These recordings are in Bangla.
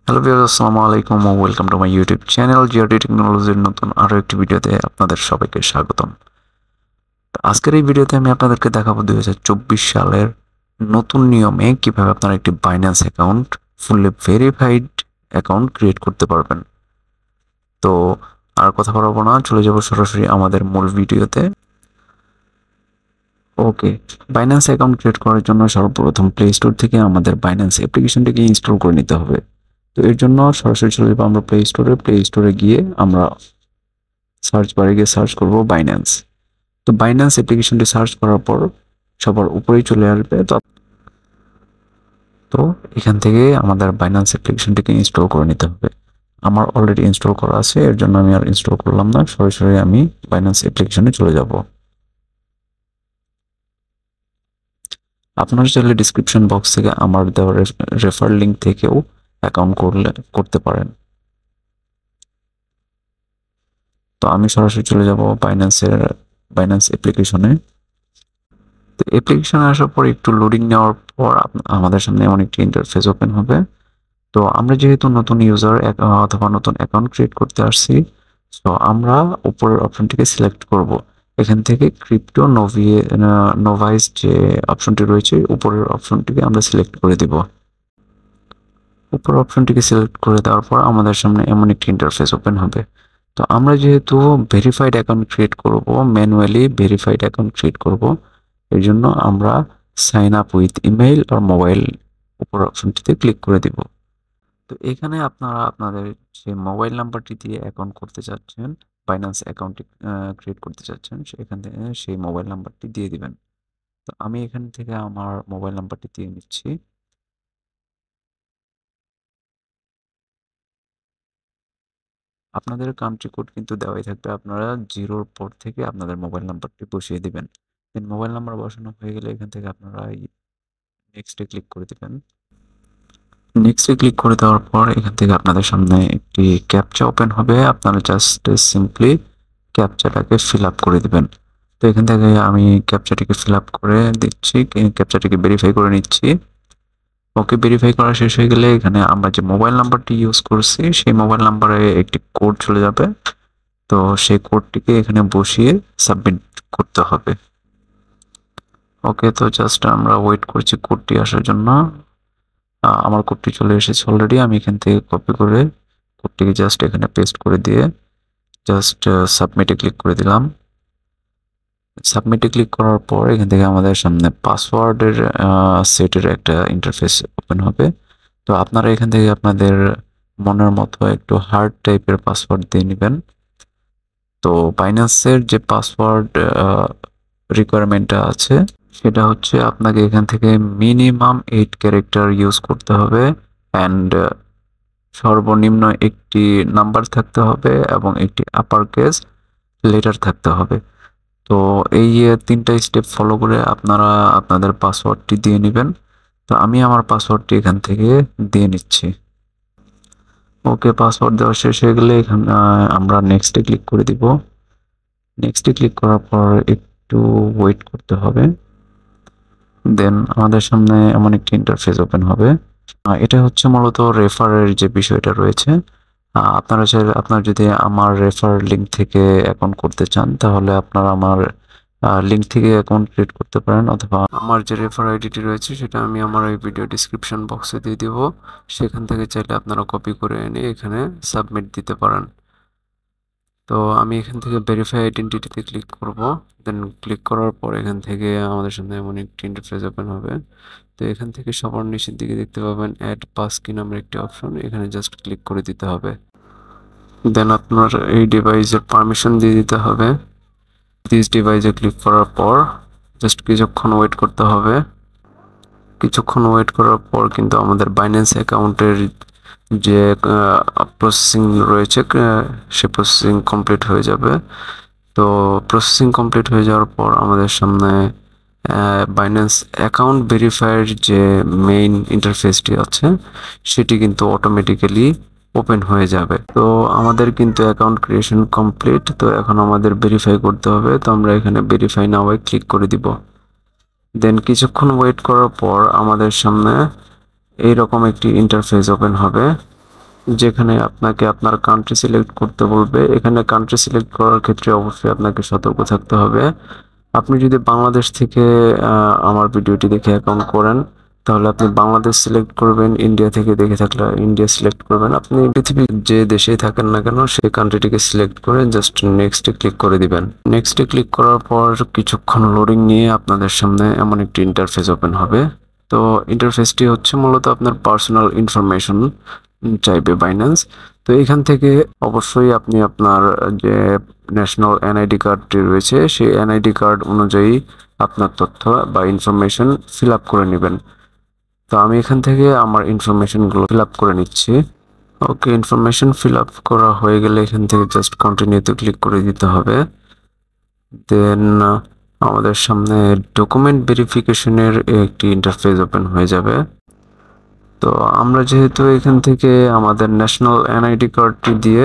হ্যালো ভিউয়ার্স, আসসালামু আলাইকুম ও welcome to my YouTube channel GOD টেকনোলজির নতুন আরও একটি ভিডিওতে আপনাদের সবাইকে স্বাগতম। তো আজকের এই ভিডিওতে আমি আপনাদেরকে দেখাবো 2024 সালের নতুন নিয়মে কিভাবে আপনারা একটি Binance account fully verified account create করতে পারবেন। তো আর কথা বাড়াবো না, চলে যাব সরাসরি আমাদের মূল ভিডিওতে। ওকে, বাইন্যান্স অ্যাকাউন্ট ক্রিয়েট করার জন্য সর্বপ্রথম প্লে স্টোর থেকে আমাদের বাইন্যান্স অ্যাপ্লিকেশনটিকে ইনস্টল করে নিতে হবে। তো এর জন্য সরাসরি চলে যাবো আমরা প্লে স্টোরে গিয়ে আমরা সার্চ বারে গিয়ে সার্চ করব বাইন্যান্স। তো বাইন্যান্স অ্যাপ্লিকেশনটি সার্চ করার পর সবার উপরেই চলে আসবে। তো এখান থেকে আমাদের বাইন্যান্স অ্যাপ্লিকেশনটিকে ইনস্টল করে নিতে হবে। আমার অলরেডি ইনস্টল করা আছে, এর জন্য আমি আর ইনস্টল করলাম না, সরাসরি আমি বাইন্যান্স অ্যাপ্লিকেশনে চলে যাব। আপনারা চাইলে ডিসক্রিপশন বক্স থেকে আমার দেওয়া রেফার লিঙ্ক থেকেও অ্যাকাউন্ট করতে পারেন। তো আমি সরাসরি চলে যাব বাইন্যান্স অ্যাপ্লিকেশনে। তো অ্যাপ্লিকেশনে আসার পর একটু লোডিং নেওয়ার পর আমাদের সামনে এমন একটি ইন্টারফেস ওপেন হবে। তো আমরা যেহেতু নতুন ইউজার অথবা নতুন অ্যাকাউন্ট ক্রিয়েট করতে আসছি, তো আমরা উপরের অপশনটিকে সিলেক্ট করব। এখান থেকে ক্রিপ্টো নোভাইস যে অপশনটি রয়েছে, উপরের অপশনটিকে আমরা সিলেক্ট করে দিব। উপরের অপশনটিকে সিলেক্ট করে দেওয়ার পর আমাদের সামনে এমন একটি ইন্টারফেস ওপেন হবে। তো আমরা যেহেতু ভেরিফাইড অ্যাকাউন্ট ক্রিয়েট করব, ম্যানুয়ালি ভেরিফাইড অ্যাকাউন্ট ক্রিয়েট করব, এর জন্য আমরা সাইন আপ উইথ ইমেইল আর মোবাইল উপরের অপশনটিতে ক্লিক করে দিব। তো এখানে আপনারা আপনাদের যে মোবাইল নাম্বারটি দিয়ে অ্যাকাউন্ট করতে চাচ্ছেন, বাইন্যান্স অ্যাকাউন্টটি ক্রিয়েট করতে চাচ্ছেন, সেখান থেকে সেই মোবাইল নাম্বারটি দিয়ে দিবেন। তো আমি এখান থেকে আমার মোবাইল নাম্বারটি দিয়ে নিচ্ছি। আপনাদের কান্ট্রি কোড কিন্তু দেওয়াই থাকবে, আপনারা জিরোর পর থেকে আপনাদের মোবাইল নাম্বারটি বসিয়ে দিবেন। দেন মোবাইল নাম্বার বসানো হয়ে গেলে এখান থেকে আপনারা নেক্সটে ক্লিক করে দিবেন। নেক্সটে ক্লিক করে দেওয়ার পর এখান থেকে আপনাদের সামনে একটি ক্যাপচা ওপেন হবে। আপনারা জাস্ট সিম্পলি ক্যাপচাটাকে ফিল আপ করে দিবেন। তো এখান থেকে আমি ক্যাপচাটিকে ফিল আপ করে দিচ্ছি, ক্যাপচাটিকে ভেরিফাই করে নিচ্ছি। ওকে, ভেরিফাই করা শেষ হয়ে গেলে এখানে আমরা যে মোবাইল নাম্বারটি ইউজ করছি সেই মোবাইল নাম্বারে একটি কোড চলে যাবে। তো সেই কোডটিকে এখানে বসিয়ে সাবমিট করতে হবে। ওকে, তো জাস্ট আমরা ওয়েট করছি কোডটি আসার জন্য। আমার কোডটি চলে এসেছে অলরেডি। আমি এখান থেকে কপি করে কোডটিকে জাস্ট এখানে পেস্ট করে দিয়ে জাস্ট সাবমিটে ক্লিক করে দিলাম। সাবমিটে ক্লিক করার পর এখান থেকে আমাদের সামনে পাসওয়ার্ডের সেটের একটা ইন্টারফেস ওপেন হবে। তো আপনারা এখান থেকে আপনাদের মনের মতো একটু হার্ড টাইপের পাসওয়ার্ড দিয়ে নেবেন। তো বাইন্যান্সের যে পাসওয়ার্ড রিকোয়ারমেন্টটা আছে সেটা হচ্ছে আপনাকে এখান থেকে মিনিমাম 8 ক্যারেক্টার ইউজ করতে হবে অ্যান্ড সর্বনিম্ন একটি নাম্বার থাকতে হবে এবং একটি আপার কেস লেটার থাকতে হবে। তো এই তিনটা স্টেপ ফলো করে আপনারা আপনাদের পাসওয়ার্ডটি দিয়ে নেবেন। তো আমি আমার পাসওয়ার্ডটি এখান থেকে দিয়ে নিচ্ছি। ওকে, পাসওয়ার্ড দেওয়া শেষ হয়ে গেলে এখানে আমরা নেক্সটে ক্লিক করে দিব। নেক্সটে ক্লিক করার পর একটু ওয়েট করতে হবে। দেন আমাদের সামনে এমন একটি ইন্টারফেস ওপেন হবে। এটা হচ্ছে মূলত রেফারের যে বিষয়টা রয়েছে। আপনারা চাইলে আপনারা যদি আমার রেফার লিঙ্ক থেকে অ্যাকাউন্ট করতে চান তাহলে আপনারা আমার লিঙ্ক থেকে অ্যাকাউন্ট ক্রিয়েট করতে পারেন, অথবা আমার যে রেফার আইডিটি রয়েছে সেটা আমি আমার এই ভিডিও ডিসক্রিপশন বক্সে দিয়ে দিব। সেখান থেকে চাইলে আপনারা কপি করে এনে এখানে সাবমিট দিতে পারেন। তো আমি এখান থেকে ভেরিফাই আইডেন্টিটিতে ক্লিক করব। দেন ক্লিক করার পর এখান থেকে আমাদের সামনে এমন একটি ইন্টারফেস ওপেন হবে। তো এখান থেকে সবার নিচের দিকে দেখতে পাবেন অ্যাড পাস কি নামের একটি অপশন, এখানে জাস্ট ক্লিক করে দিতে হবে। দেন আপনার এই ডিভাইসের পারমিশন দিয়ে দিতে হবে। দিস ডিভাইসে ক্লিক করার পর জাস্ট কিছুক্ষণ ওয়েট করতে হবে। কিছুক্ষণ ওয়েট করার পর কিন্তু আমাদের বাইন্যান্স অ্যাকাউন্টের যে প্রসেসিং রয়েছে সে প্রসেসিং কমপ্লিট হয়ে যাবে। তো প্রসেসিং কমপ্লিট হয়ে যাওয়ার পর আমাদের সামনে বাইন্যান্স অ্যাকাউন্ট ভেরিফায়ার যে মেইন ইন্টারফেসটি আছে সেটি কিন্তু অটোমেটিক্যালি ওপেন হয়ে যাবে। তো আমাদের কিন্তু অ্যাকাউন্ট ক্রিয়েশন কমপ্লিট। তো এখন আমাদের ভেরিফাই করতে হবে। তো আমরা এখানে ভেরিফাই নাওয়ে ক্লিক করে দিব। দেন কিছুক্ষণ ওয়েট করার পর আমাদের সামনে এইরকম একটি ইন্টারফেস ওপেন হবে। যেখানে আপনাকে আপনার কান্ট্রি সিলেক্ট করতে বলবে। এখানে কান্ট্রি সিলেক্ট করার ক্ষেত্রে অবশ্যই আপনাকে সতর্ক থাকতে হবে। আপনি যদি বাংলাদেশ থেকে আমার ভিডিওটি দেখে অ্যাকাউন্ট করেন, তাহলে আপনি বাংলাদেশ সিলেক্ট করবেন। ইন্ডিয়া থেকে দেখে থাকলে ইন্ডিয়া সিলেক্ট করবেন। আপনি পৃথিবীর যে দেশেই থাকেন না কেন সেই কান্ট্রিটিকে সিলেক্ট করে জাস্ট নেক্সটে ক্লিক করে দিবেন। নেক্সটে ক্লিক করার পর কিছুক্ষণ লোডিং নিয়ে আপনাদের সামনে এমন একটি ইন্টারফেস ওপেন হবে। তো ইন্টারফেসটি হচ্ছে মূলত আপনার পার্সোনাল ইনফরমেশন চাইবে বাইন্যান্স। তো এখান থেকে অবশ্যই আপনি আপনার যে ন্যাশনাল এনআইডি কার্ডটি রয়েছে সেই এনআইডি কার্ড অনুযায়ী আপনার তথ্য বা ইনফরমেশন ফিল আপ করে নেবেন। তো আমি এখান থেকে আমার ইনফরমেশনগুলো ফিল আপ করে নিচ্ছি। ওকে, ইনফরমেশন ফিল আপ করা হয়ে গেলে এখান থেকে জাস্ট কন্টিনিউতে ক্লিক করে দিতে হবে। দেন আমাদের সামনে ডকুমেন্ট ভেরিফিকেশনের একটি ইন্টারফেস ওপেন হয়ে যাবে। তো আমরা যেহেতু এখান থেকে আমাদের ন্যাশনাল এনআইডি কার্ডটি দিয়ে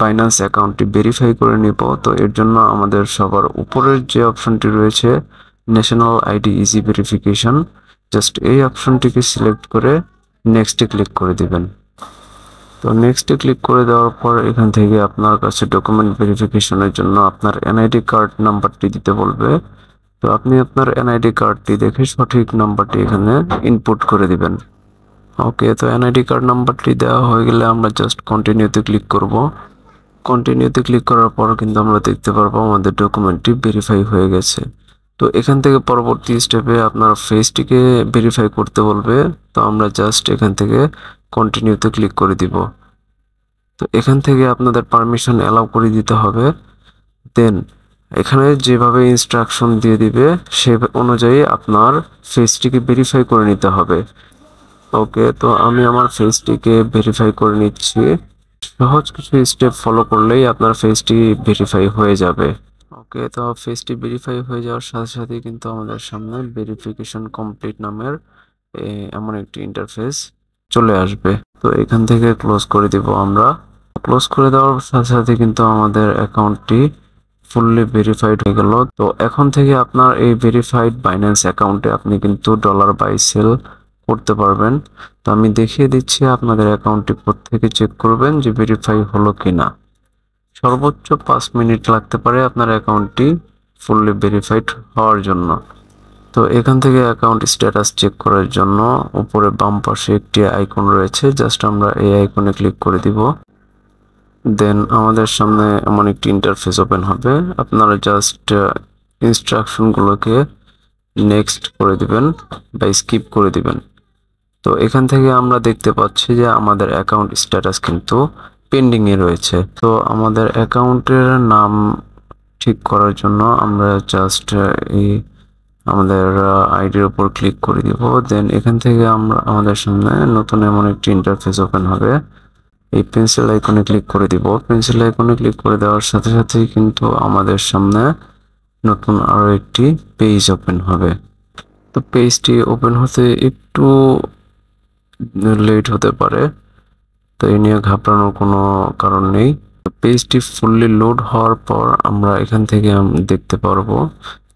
বাইন্যান্স অ্যাকাউন্টটি ভেরিফাই করে নিব, তো এর জন্য আমাদের সবার উপরের যে অপশনটি রয়েছে national ID easy verification, just এই অপশনটিকে সিলেক্ট করে নেক্সটে ক্লিক করে দিবেন। তো নেক্সটে ক্লিক করে দেওয়ার পর এখান থেকে আপনার কাছে ডকুমেন্ট ভেরিফিকেশনের জন্য আপনার এনআইডি কার্ড নাম্বারটি দিতে বলবে। তো আপনি আপনার এনআইডি কার্ডটি দেখে সঠিক নাম্বারটি এখানে ইনপুট করে দিবেন। ওকে, তো এনআইডি কার্ড নাম্বারটি দেওয়া হয়ে গেলে আমরা জাস্ট কন্টিনিউতে ক্লিক করব। কন্টিনিউতে ক্লিক করার পর কিন্তু আমরা দেখতে পারবো আমাদের ডকুমেন্টটি ভেরিফাই হয়ে গেছে। তো এখান থেকে পরবর্তী স্টেপে আপনার ফেসটিকে ভেরিফাই করতে বলবে। তো আমরা জাস্ট এখান থেকে কন্টিনিউতে ক্লিক করে দিব। তো এখান থেকে আপনাদের পারমিশন অ্যালাউ করে দিতে হবে। দেন এখানে যেভাবে ইনস্ট্রাকশন দিয়ে দিবে সে অনুযায়ী আপনার ফেসটিকে ভেরিফাই করে নিতে হবে। ওকে, তো আমি আমার ফেসটিকে ভেরিফাই করে নিচ্ছি। সহজ কিছু স্টেপ ফলো করলেই আপনার ফেসটি ভেরিফাই হয়ে যাবে। ওকে, তো ফেসটি ভেরিফাই হয়ে যাওয়ার সাথে সাথে কিন্তু আমাদের সামনে ভেরিফিকেশন কমপ্লিট নামের এমন একটি ইন্টারফেস চলে আসবে। তো এখান থেকে ক্লোজ করে দিব আমরা। ক্লোজ করে দেওয়ার সাথে সাথে কিন্তু আমাদের অ্যাকাউন্টটি ফুললি ভেরিফাইড হয়ে গেল। তো এখন থেকে আপনার এই ভেরিফাইড বাইন্যান্স অ্যাকাউন্টে আপনি কিন্তু ডলার বাই সেল করতে পারবেন। তো আমি দেখিয়ে দিচ্ছি আপনাদের অ্যাকাউন্টটি প্রত্যেকে চেক করবেন যে ভেরিফাই হলো কিনা। সর্বোচ্চ 5 মিনিট লাগতে পারে আপনার অ্যাকাউন্টটি ফুললি ভেরিফাইড হওয়ার জন্য। তো এখান থেকে অ্যাকাউন্ট স্ট্যাটাস চেক করার জন্য উপরে বাম পাশে একটি আইকন রয়েছে, জাস্ট আমরা এই আইকনে ক্লিক করে দিব। দেন আমাদের সামনে এমন একটি ইন্টারফেস ওপেন হবে। আপনারা জাস্ট ইনস্ট্রাকশনগুলোকে নেক্সট করে দিবেন বা স্কিপ করে দিবেন। তো এখান থেকে আমরা দেখতে পাচ্ছি যে আমাদের অ্যাকাউন্ট স্ট্যাটাস কিন্তু পেন্ডিং এ রয়েছে। তো আমাদের অ্যাকাউন্টের নাম ঠিক করার জন্য আমরা জাস্ট এই আমাদের আইডির উপর ক্লিক করে দিব। দেন এখান থেকে আমরা আমাদের সামনে নতুন এমন একটি ইন্টারফেস ওপেন হবে। এই পেন্সিল আইকনে ক্লিক করে দিব। পেন্সিল আইকনে ক্লিক করে দেওয়ার সাথে সাথেই কিন্তু আমাদের সামনে নতুন আরো একটি পেজ ওপেন হবে। তো পেজটি ওপেন হতে একটু লেট হতে পারে, তো এই নিয়ে ঘাবড়ানোর কোনো কারণ নেই। পেজটি ফুললি লোড হওয়ার পর আমরা এখান থেকে দেখতে পারবো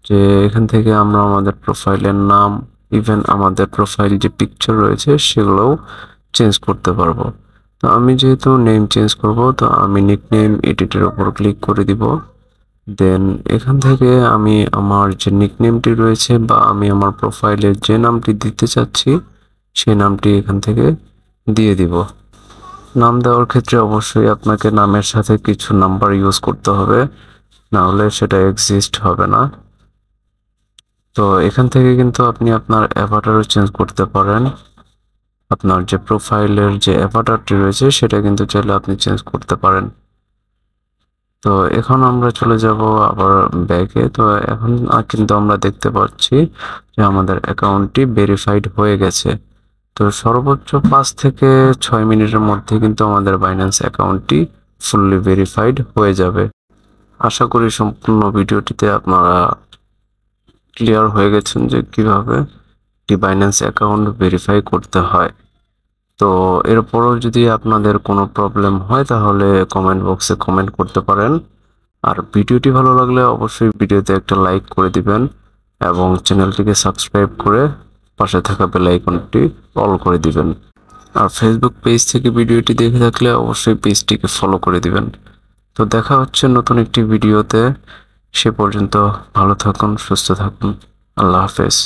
যে এখান থেকে আমরা আমাদের প্রোফাইলের নাম, ইভেন আমাদের প্রোফাইল যে পিকচার রয়েছে সেগুলোও চেঞ্জ করতে পারবো। তো আমি যেহেতু নেম চেঞ্জ করব, তো আমি নিকনেম এডিটের উপর ক্লিক করে দিব। দেন এখান থেকে আমি আমার যে নিকনেমটি রয়েছে বা আমি আমার প্রোফাইলে যে নামটি দিতে চাচ্ছি সেই নামটি এখান থেকে দিয়ে দিব। নাম দেওয়ার ক্ষেত্রে অবশ্যই আপনাকে নামের সাথে কিছু নাম্বার ইউজ করতে হবে, না হলে সেটা এক্সিস্ট হবে না। তো এখান থেকে কিন্তু আপনি আপনার অ্যাভাটারও চেঞ্জ করতে পারেন। আপনার যে প্রোফাইলের যে অ্যাভাটারটি রয়েছে সেটা কিন্তু চাইলে আপনি চেঞ্জ করতে পারেন। তো এখন আমরা চলে যাব আবার ব্যাকে। তো এখন কিন্তু আমরা দেখতে পাচ্ছি যে আমাদের অ্যাকাউন্টটি ভেরিফাইড হয়ে গেছে। তো সর্বোচ্চ 5 থেকে 6 মিনিটের মধ্যে কিন্তু আমাদের বাইন্যান্স অ্যাকাউন্টটি ফুললি ভেরিফাইড হয়ে যাবে। আশা করি সম্পূর্ণ ভিডিওটিতে আপনারা ক্লিয়ার হয়ে গেছেন যে কিভাবে একটি বাইন্যান্স অ্যাকাউন্ট ভেরিফাই করতে হয়। তো এরপরও যদি আপনাদের কোনো প্রবলেম হয় তাহলে কমেন্ট বক্সে কমেন্ট করতে পারেন। আর ভিডিওটি ভালো লাগলে অবশ্যই ভিডিওতে একটা লাইক করে দিবেন এবং চ্যানেলটিকে সাবস্ক্রাইব করে পাশে থাকা বেল আইকনটি অল করে দিবেন। আর ফেসবুক পেজ থেকে ভিডিওটি দেখে থাকলে অবশ্যই পেজটিকে ফলো করে দিবেন। তো দেখা হচ্ছে নতুন একটি ভিডিওতে। সে পর্যন্ত ভালো থাকুন, সুস্থ থাকুন। আল্লাহ হাফেজ।